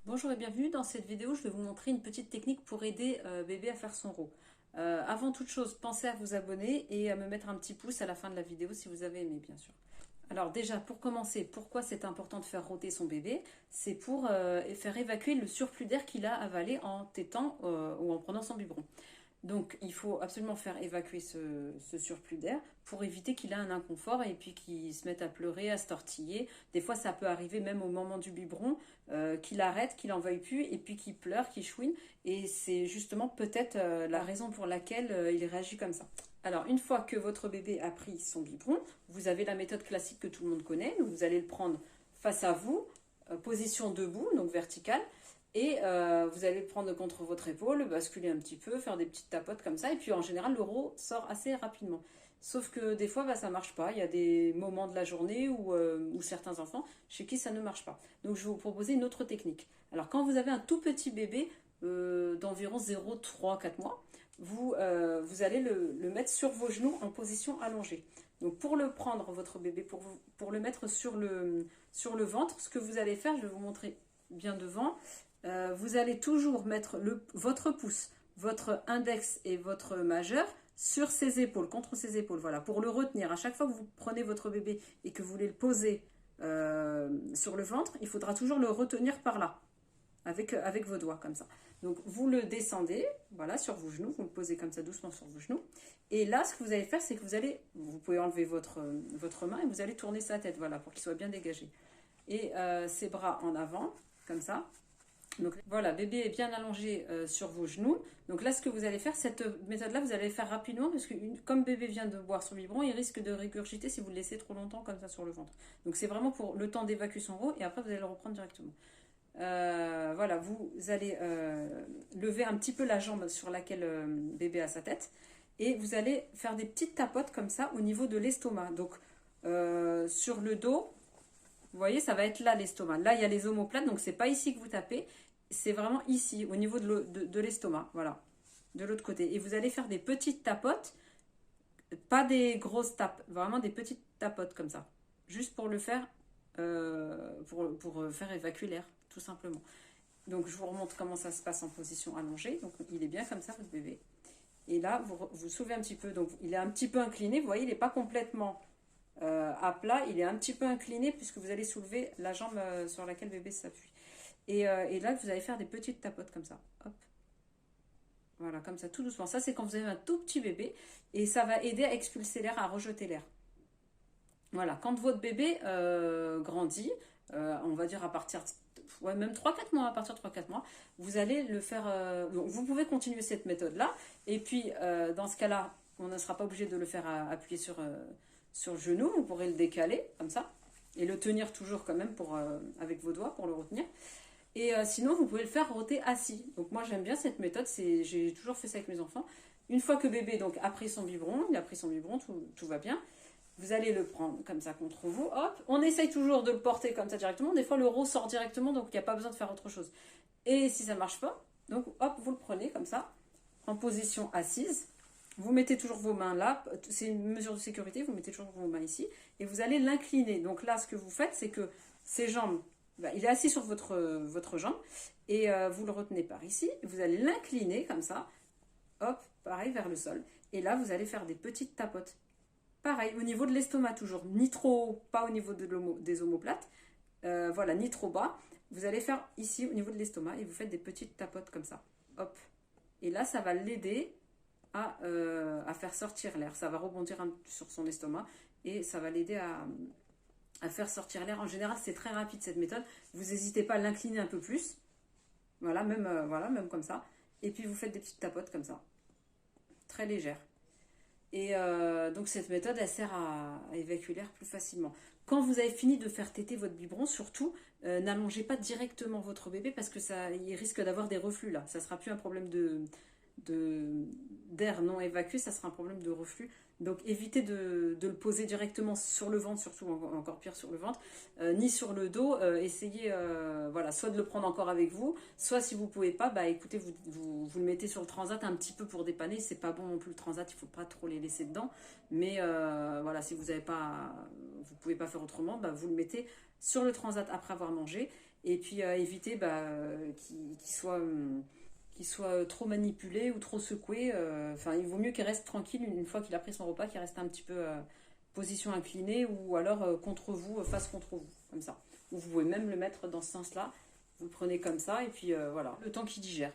Bonjour et bienvenue. Dans cette vidéo, je vais vous montrer une petite technique pour aider bébé à faire son rot. Avant toute chose, pensez à vous abonner et à me mettre un petit pouce à la fin de la vidéo si vous avez aimé, bien sûr. Alors déjà, pour commencer, pourquoi c'est important de faire rôter son bébé? C'est pour faire évacuer le surplus d'air qu'il a avalé en tétant ou en prenant son biberon. Donc, il faut absolument faire évacuer ce surplus d'air pour éviter qu'il ait un inconfort et puis qu'il se mette à pleurer, à se tortiller. Des fois, ça peut arriver même au moment du biberon, qu'il arrête, qu'il en veuille plus et puis qu'il pleure, qu'il chouine. Et c'est justement peut-être la raison pour laquelle il réagit comme ça. Alors, une fois que votre bébé a pris son biberon, vous avez la méthode classique que tout le monde connaît. Donc, vous allez le prendre face à vous, position debout, donc verticale. Et vous allez le prendre contre votre épaule, le basculer un petit peu, faire des petites tapotes comme ça. Et puis en général, l'euro sort assez rapidement. Sauf que des fois, bah, ça ne marche pas. Il y a des moments de la journée où certains enfants chez qui ça ne marche pas. Donc je vais vous proposer une autre technique. Alors quand vous avez un tout petit bébé d'environ 0,3-4 mois, vous allez le mettre sur vos genoux en position allongée. Donc pour le prendre, votre bébé, pour le mettre sur le ventre, ce que vous allez faire, je vais vous montrer bien devant. Vous allez toujours mettre votre pouce, votre index et votre majeur sur ses épaules, contre ses épaules. Voilà, pour le retenir. À chaque fois que vous prenez votre bébé et que vous voulez le poser sur le ventre, il faudra toujours le retenir par là, avec vos doigts, comme ça. Donc, vous le descendez, voilà, sur vos genoux. Vous le posez comme ça, doucement sur vos genoux. Et là, ce que vous allez faire, c'est que vous pouvez enlever votre main et vous allez tourner sa tête, voilà, pour qu'il soit bien dégagé. Et ses bras en avant, comme ça. Donc voilà, bébé est bien allongé sur vos genoux. Donc là, ce que vous allez faire, cette méthode-là, vous allez faire rapidement parce que comme bébé vient de boire son biberon, il risque de régurgiter si vous le laissez trop longtemps comme ça sur le ventre. Donc c'est vraiment pour le temps d'évacuer son rot et après vous allez le reprendre directement. Voilà, vous allez lever un petit peu la jambe sur laquelle bébé a sa tête et vous allez faire des petites tapotes comme ça au niveau de l'estomac. Donc sur le dos, vous voyez, ça va être là l'estomac. Là, il y a les omoplates, donc c'est pas ici que vous tapez, c'est vraiment ici, au niveau de l'estomac, voilà, de l'autre côté. Et vous allez faire des petites tapotes, pas des grosses tapes, vraiment des petites tapotes comme ça, juste pour le faire, pour faire évacuer l'air, tout simplement. Donc je vous remontre comment ça se passe en position allongée. Donc il est bien comme ça, votre bébé. Et là, vous soulevez un petit peu, donc il est un petit peu incliné, vous voyez, il n'est pas complètement à plat, il est un petit peu incliné puisque vous allez soulever la jambe sur laquelle bébé s'appuie. Et là, vous allez faire des petites tapotes comme ça. Hop. Voilà, comme ça, tout doucement. Ça, c'est quand vous avez un tout petit bébé et ça va aider à expulser l'air, à rejeter l'air. Voilà, quand votre bébé grandit, on va dire à partir ouais, même 3-4 mois, à partir de 3-4 mois, vous allez le faire. Donc vous pouvez continuer cette méthode-là. Et puis, dans ce cas-là, on ne sera pas obligé de le faire appuyer sur le genou. Vous pourrez le décaler, comme ça, et le tenir toujours quand même avec vos doigts pour le retenir. Et sinon, vous pouvez le faire roter assis. Donc moi, j'aime bien cette méthode. J'ai toujours fait ça avec mes enfants. Une fois que bébé donc, a pris son biberon, tout va bien. Vous allez le prendre comme ça contre vous, hop. On essaye toujours de le porter comme ça directement. Des fois, le rot sort directement, donc il n'y a pas besoin de faire autre chose. Et si ça ne marche pas, donc hop, vous le prenez comme ça, en position assise. Vous mettez toujours vos mains là, c'est une mesure de sécurité, vous mettez toujours vos mains ici, et vous allez l'incliner. Donc là, ce que vous faites, c'est que ses jambes, il est assis sur votre jambe, et vous le retenez par ici, vous allez l'incliner comme ça, hop, pareil, vers le sol. Et là, vous allez faire des petites tapotes. Pareil, au niveau de l'estomac toujours, ni trop haut, pas au niveau des omoplates, voilà, ni trop bas. Vous allez faire ici au niveau de l'estomac et vous faites des petites tapotes comme ça, hop. Et là, ça va l'aider à faire sortir l'air. Ça va rebondir sur son estomac et ça va l'aider à faire sortir l'air. En général, c'est très rapide cette méthode. Vous n'hésitez pas à l'incliner un peu plus, voilà, même comme ça. Et puis vous faites des petites tapotes comme ça, très légères. Et donc cette méthode, elle sert à évacuer l'air plus facilement. Quand vous avez fini de faire téter votre biberon, surtout, n'allongez pas directement votre bébé parce que il risque d'avoir des reflux là. Ça sera plus un problème d'air non évacué, ça sera un problème de reflux. Donc évitez de le poser directement sur le ventre, surtout encore pire sur le ventre, ni sur le dos. Essayez voilà, soit de le prendre encore avec vous, soit si vous ne pouvez pas, bah écoutez, vous le mettez sur le transat un petit peu pour dépanner. C'est pas bon non plus le transat, il ne faut pas trop les laisser dedans. Mais voilà, si vous ne pouvez pas faire autrement, bah, vous le mettez sur le transat après avoir mangé. Et puis évitez qu'il soit trop manipulé ou trop secoué. Enfin, il vaut mieux qu'il reste tranquille une fois qu'il a pris son repas, qu'il reste un petit peu position inclinée ou alors contre vous, face contre vous, comme ça. Ou vous pouvez même le mettre dans ce sens-là. Vous le prenez comme ça et puis voilà, le temps qu'il digère.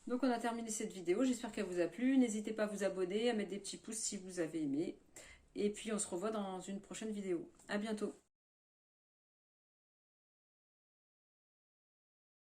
Donc on a terminé cette vidéo, j'espère qu'elle vous a plu. N'hésitez pas à vous abonner, à mettre des petits pouces si vous avez aimé. Et puis on se revoit dans une prochaine vidéo. À bientôt.